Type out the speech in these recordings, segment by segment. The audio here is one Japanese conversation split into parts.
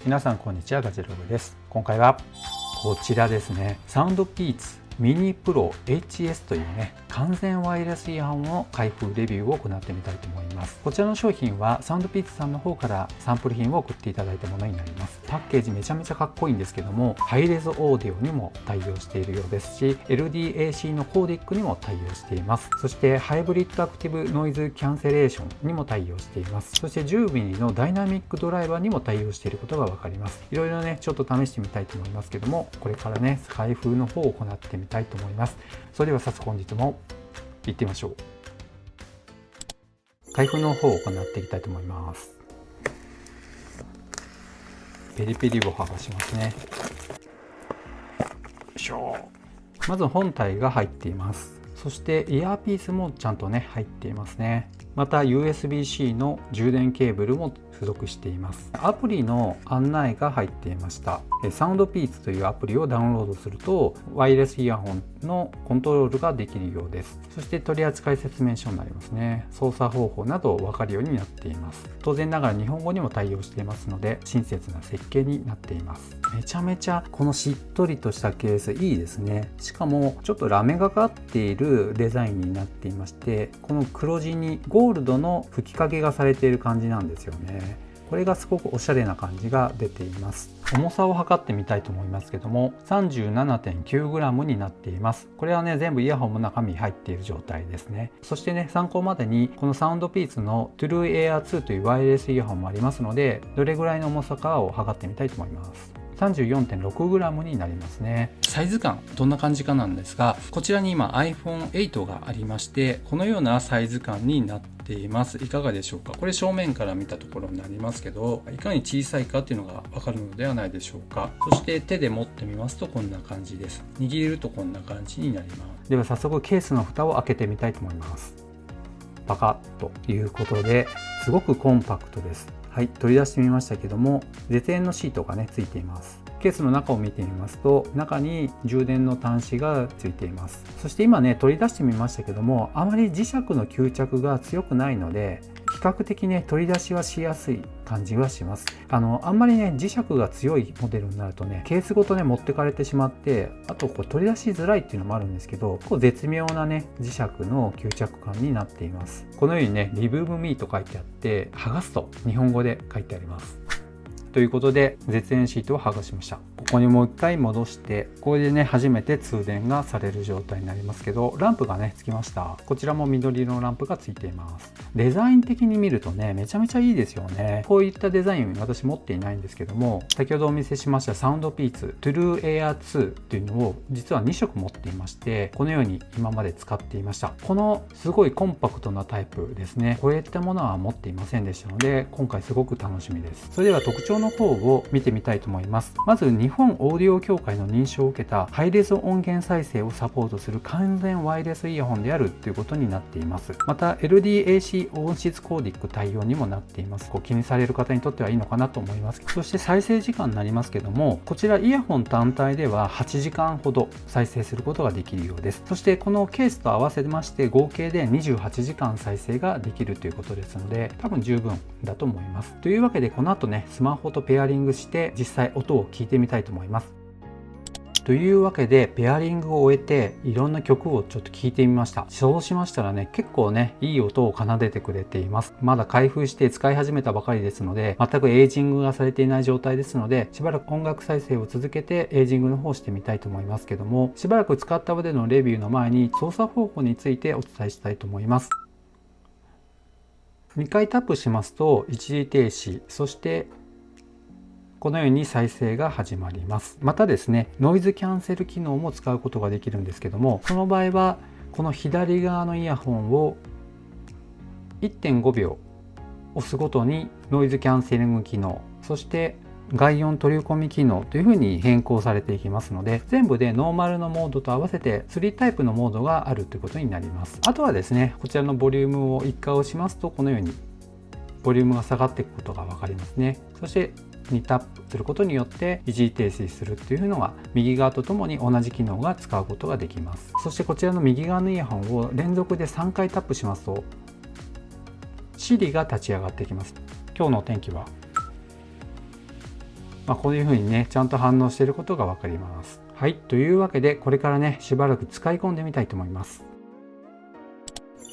皆さんこんにちは、ガジェログです。今回はこちらですね、サウンドピーツミニプロ HS というね、完全ワイヤレスイヤホンの開封レビューを行ってみたいと思います。こちらの商品はサウンドピーツさんの方からサンプル品を送っていただいたものになります。パッケージめちゃめちゃかっこいいんですけども、ハイレゾオーディオにも対応しているようですし、LDAC のコーディックにも対応しています。そしてハイブリッドアクティブノイズキャンセレーションにも対応しています。そして 10mm のダイナミックドライバーにも対応していることが分かります。いろいろね、ちょっと試してみたいと思いますけども、これからね、開封の方を行ってみたいと思います。それでは早速本日も行ってみましょう。開封の方を行っていきたいと思います。ペリペリを剥がしますね。よいしょ。まず本体が入っています。そしてイヤーピースもちゃんとね入っていますね。また USB-C の充電ケーブルも付属しています。アプリの案内が入っていました。サウンドピーツというアプリをダウンロードするとワイヤレスイヤホンのコントロールができるようです。そして取扱説明書になりますね。操作方法など分かるようになっています。当然ながら日本語にも対応していますので親切な設計になっています。めちゃめちゃこのしっとりとしたケースいいですね。しかもちょっとラメがかっているデザインになっていまして、この黒地にゴールドの吹きかけがされている感じなんですよね。これがすごくおしゃれな感じが出ています。重さを測ってみたいと思いますけども 37.9g になっています。これはね全部イヤホンも中身入っている状態ですね。そしてね参考までにこのサウンドピーツの True Air 2というワイヤレスイヤホンもありますので、どれぐらいの重さかを測ってみたいと思います。34.6g になりますね。サイズ感どんな感じかなんですが、こちらに今 iPhone8 がありまして、このようなサイズ感になっています。いかがでしょうか。これ正面から見たところになりますけど、いかに小さいかっていうのがわかるのではないでしょうか。そして手で持ってみますとこんな感じです。握るとこんな感じになります。では早速ケースの蓋を開けてみたいと思います。パカッということで、すごくコンパクトです。はい、取り出してみましたけども、絶縁のシートがねついています。ケースの中を見てみますと、中に充電の端子がついています。そして今ね取り出してみましたけども、あまり磁石の吸着が強くないので比較的ね取り出しはしやすい感じはします。あんまりね磁石が強いモデルになるとねケースごとね持ってかれてしまって、あとこう取り出しづらいっていうのもあるんですけど、こう絶妙なね磁石の吸着感になっています。このようにね Remove Me と書いてあって、剥がすと日本語で書いてあります。ということで絶縁シートを剥がしました。ここにもう一回戻して、これでね初めて通電がされる状態になりますけど、ランプがねつきました。こちらも緑色のランプがついています。デザイン的に見るとねめちゃめちゃいいですよね。こういったデザイン私持っていないんですけども、先ほどお見せしましたサウンドピーツ True Air 2っていうのを実は2色持っていまして、このように今まで使っていました。このすごいコンパクトなタイプですね、こういったものは持っていませんでしたので、今回すごく楽しみです。それでは特徴の方を見てみたいと思います。まず日本オーディオ協会の認証を受けたハイレゾ音源再生をサポートする完全ワイヤレスイヤホンであるということになっています。また LDAC 音質コーディック対応にもなっています。気にされる方にとってはいいのかなと思います。そして再生時間になりますけども、こちらイヤホン単体では8時間ほど再生することができるようです。そしてこのケースと合わせまして合計で28時間再生ができるということですので、多分十分だと思います。というわけでこの後ねスマホとペアリングして実際音を聞いてみたいと思います。というわけでペアリングを終えていろんな曲をちょっと聞いてみました。そうしましたらね結構ねいい音を奏でてくれています。まだ開封して使い始めたばかりですので、全くエイジングがされていない状態ですので、しばらく音楽再生を続けてエイジングの方をしてみたいと思いますけども、しばらく使った上でのレビューの前に操作方法についてお伝えしたいと思います。2回タップしますと一時停止、そしてこのように再生が始まります。またですねノイズキャンセル機能も使うことができるんですけども、その場合はこの左側のイヤホンを 1.5 秒押すごとにノイズキャンセリング機能、そして外音取り込み機能というふうに変更されていきますので、全部でノーマルのモードと合わせて3タイプのモードがあるということになります。あとはですねこちらのボリュームを1回押しますと、このようにボリュームが下がっていくことが分かりますね。そして2タップすることによって一時停止するっていうのが右側とともに同じ機能が使うことができます。そしてこちらの右側のイヤホンを連続で3回タップしますと Siri が立ち上がってきます。今日のお天気はこういう風にねちゃんと反応していることが分かります。はい、というわけでこれからねしばらく使い込んでみたいと思います。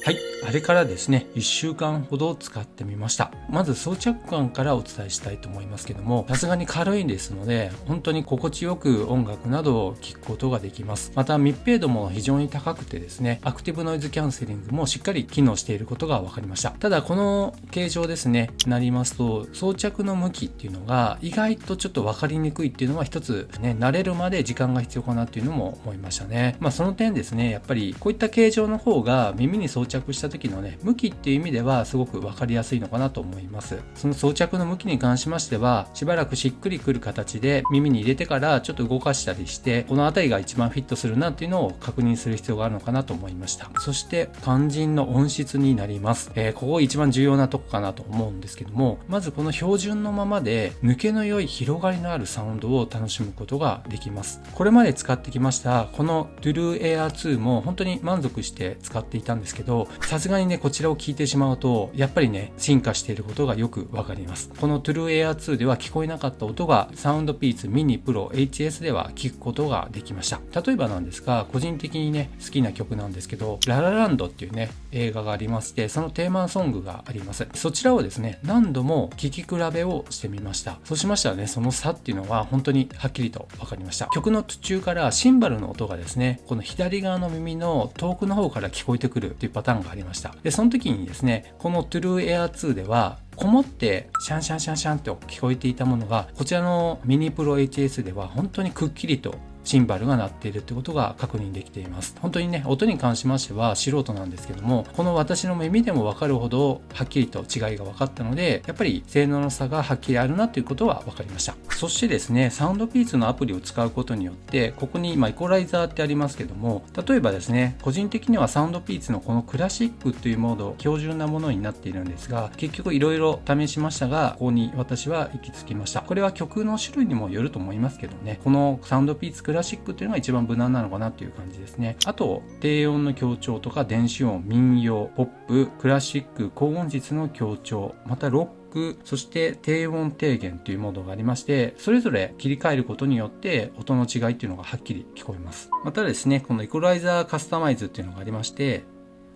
はい、あれからですね、1週間ほど使ってみました。まず装着感からお伝えしたいと思いますけども、さすがに軽いですので、本当に心地よく音楽などを聴くことができます。また密閉度も非常に高くてですね、アクティブノイズキャンセリングもしっかり機能していることが分かりました。ただこの形状ですね、なりますと、装着の向きっていうのが意外とちょっと分かりにくいっていうのは一つね、慣れるまで時間が必要かなっていうのも思いましたね。その点ですね、やっぱりこういった形状の方が耳に装着した時のね向きっていう意味ではすごく分かりやすいのかなと思います。その装着の向きに関しましては、しばらくしっくりくる形で耳に入れてからちょっと動かしたりして、この辺りが一番フィットするなっていうのを確認する必要があるのかなと思いました。そして肝心の音質になります。ここ一番重要なとこかなと思うんですけども、まずこの標準のままで抜けの良い広がりのあるサウンドを楽しむことができます。これまで使ってきましたこの True Air 2も本当に満足して使っていたんですけど、さすがにねこちらを聞いてしまうとやっぱりね進化していることがよくわかります。この True Air 2では聞こえなかった音がサウンドピーツミニプロ HS では聞くことができました。例えばなんですが、個人的にね好きな曲なんですけど、ララランドっていうね映画がありまして、そのテーマソングがあります。そちらをですね何度も聴き比べをしてみました。そうしましたらね、その差っていうのは本当にはっきりと分かりました。曲の途中からシンバルの音がですね、この左側の耳の遠くの方から聞こえてくるっていうパターンがありました。でその時にですね、この True Air 2ではこもってシャンシャンシャンシャンと聞こえていたものが、こちらのミニプロ HS では本当にくっきりとシンバルが鳴っているってことが確認できています。本当にね音に関しましては素人なんですけども、この私の耳でも分かるほどはっきりと違いが分かったので、やっぱり性能の差がはっきりあるなということは分かりました。そしてですね、サウンドピーツのアプリを使うことによって、ここに今イコライザーってありますけども、例えばですね、個人的にはサウンドピーツのこのクラシックというモード標準なものになっているんですが、結局いろいろ試しましたが、ここに私は行き着きました。これは曲の種類にもよると思いますけどね、このサウンドピーツクラシックというのが一番無難なのかなという感じですね。あと低音の強調とか電子音、民謡、ポップ、クラシック、高音質の強調、またロック、そして低音低減というモードがありまして、それぞれ切り替えることによって音の違いっていうのがはっきり聞こえます。またですね、このイコライザーカスタマイズっていうのがありまして、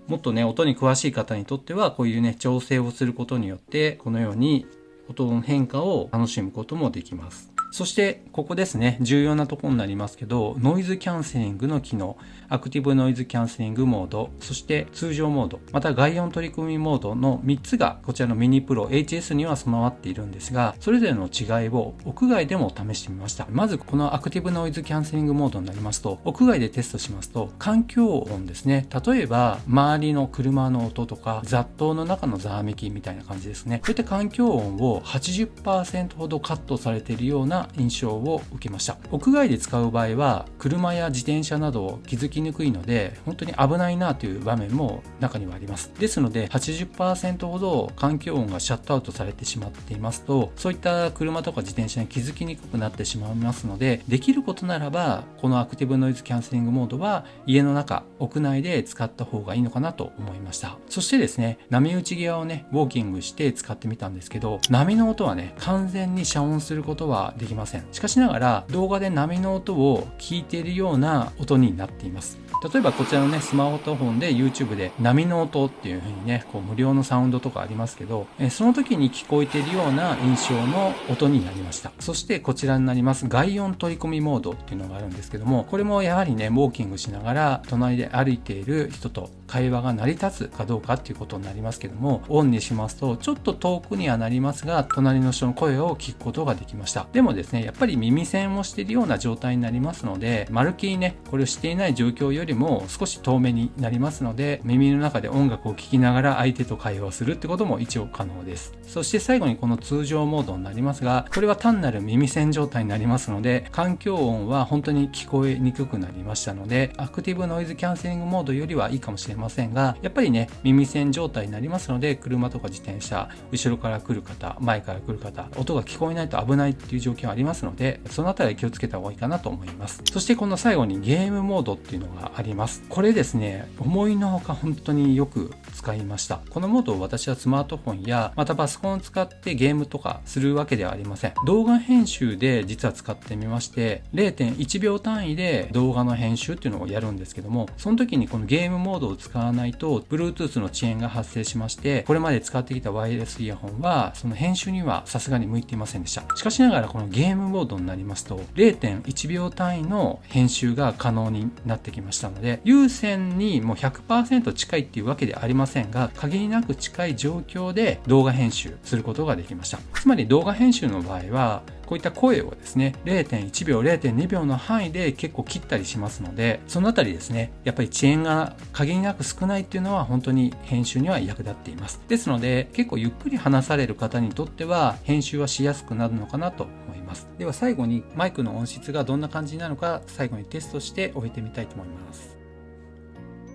もっとね音に詳しい方にとってはこういうね調整をすることによってこのように音の変化を楽しむこともできます。そしてここですね、重要なところになりますけど、ノイズキャンセリングの機能、アクティブノイズキャンセリングモード、そして通常モード、また外音取り組みモードの3つがこちらのミニプロ HS には備わっているんですが、それぞれの違いを屋外でも試してみました。まずこのアクティブノイズキャンセリングモードになりますと、屋外でテストしますと環境音ですね、例えば周りの車の音とか雑踏の中のざわめきみたいな感じですね、そういった環境音を 80% ほどカットされているような印象を受けました。屋外で使う場合は車や自転車など気づきにくいので本当に危ないなという場面も中にはあります。ですので 80% ほど環境音がシャットアウトされてしまっていますと、そういった車とか自転車に気づきにくくなってしまいますので、できることならばこのアクティブノイズキャンセリングモードは家の中、屋内で使った方がいいのかなと思いました。そしてですね、波打ち際をねウォーキングして使ってみたんですけど、波の音はね完全に遮音することはできません。しかしながら動画で波の音を聞いているような音になっています。例えばこちらのねスマートフォンで YouTube で波の音っていう風にねこう無料のサウンドとかありますけど、その時に聞こえているような印象の音になりました。そしてこちらになります外音取り込みモードっていうのがあるんですけども、これもやはりねウォーキングしながら隣で歩いている人と会話が成り立つかどうかっていうことになりますけども、オンにしますとちょっと遠くにはなりますが隣の人の声を聞くことができました。でもですね、やっぱり耳栓をしているような状態になりますので、まるっきりねこれをしていない状況よりも少し遠目になりますので、耳の中で音楽を聴きながら相手と会話をするってことも一応可能です。そして最後にこの通常モードになりますが、これは単なる耳栓状態になりますので、環境音は本当に聞こえにくくなりましたので、アクティブノイズキャンセリングモードよりはいいかもしれませんが、やっぱりね、耳栓状態になりますので、車とか自転車、後ろから来る方、前から来る方、音が聞こえないと危ないっていう状況がありますので、そのあたり気をつけた方がいいかなと思います。そしてこの最後にゲームモードっていうのがあります。これですね、思いのほか本当によく使いました。このモードを私はスマートフォンや、またパソコンを使ってゲームとかするわけではありません。動画編集で実は使ってみまして、0.1 秒単位で動画の編集っていうのをやるんですけども、その時にこのゲームモードを使わないと Bluetooth の遅延が発生しまして、これまで使ってきたワイヤレスイヤホンはその編集にはさすがに向いていませんでした。しかしながらこのゲームモードになりますと 0.1 秒単位の編集が可能になってきましたので、有線にもう 100% 近いっていうわけではありませんが、限りなく近い状況で動画編集することができました。つまり動画編集の場合はこういった声をですね 0.1 秒 0.2 秒の範囲で結構切ったりしますので、そのあたりですね、やっぱり遅延が限りなく少ないっていうのは本当に編集には役立っています。ですので結構ゆっくり話される方にとっては編集はしやすくなるのかなと思います。では最後にマイクの音質がどんな感じなのか最後にテストして終えてみたいと思います。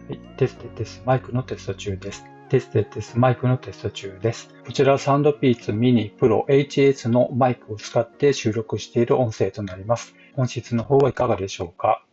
はい、テストマイクのテスト中です。マイクのテスト中です。こちらサウンドピーツミニプロ HS のマイクを使って収録している音声となります。音質の方はいかがでしょうか？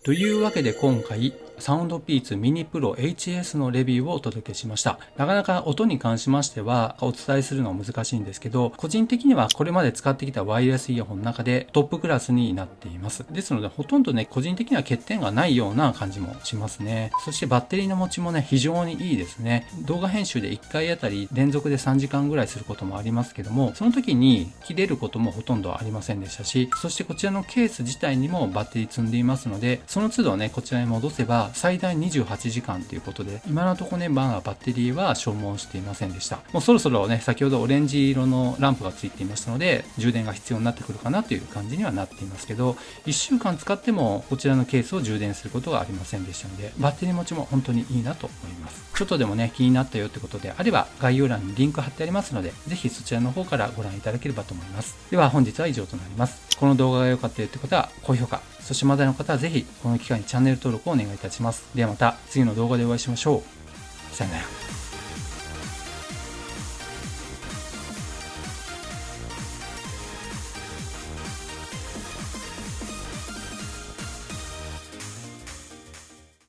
というわけで今回サウンドピーツミニプロ HS のレビューをお届けしました。なかなか音に関しましてはお伝えするのは難しいんですけど、個人的にはこれまで使ってきたワイヤレスイヤホンの中でトップクラスになっています。ですのでほとんどね、個人的には欠点がないような感じもしますね。そしてバッテリーの持ちもね、非常にいいですね。動画編集で1回あたり連続で3時間ぐらいすることもありますけども、その時に切れることもほとんどありませんでしたし、そしてこちらのケース自体にもバッテリー積んでいますので、その都度ね、こちらに戻せば最大28時間ということで、今のところね、バッテリーは消耗していませんでした。もうそろそろね、先ほどオレンジ色のランプがついていましたので、充電が必要になってくるかなという感じにはなっていますけど、1週間使ってもこちらのケースを充電することがありませんでしたので、バッテリー持ちも本当にいいなと思います。ちょっとでもね、気になったよってことであれば、概要欄にリンク貼ってありますので、ぜひそちらの方からご覧いただければと思います。では本日は以上となります。この動画が良かったよって方は高評価、そしてまだの方はぜひこの機会にチャンネル登録をお願いいたします。ではまた次の動画でお会いしましょう。さよなら。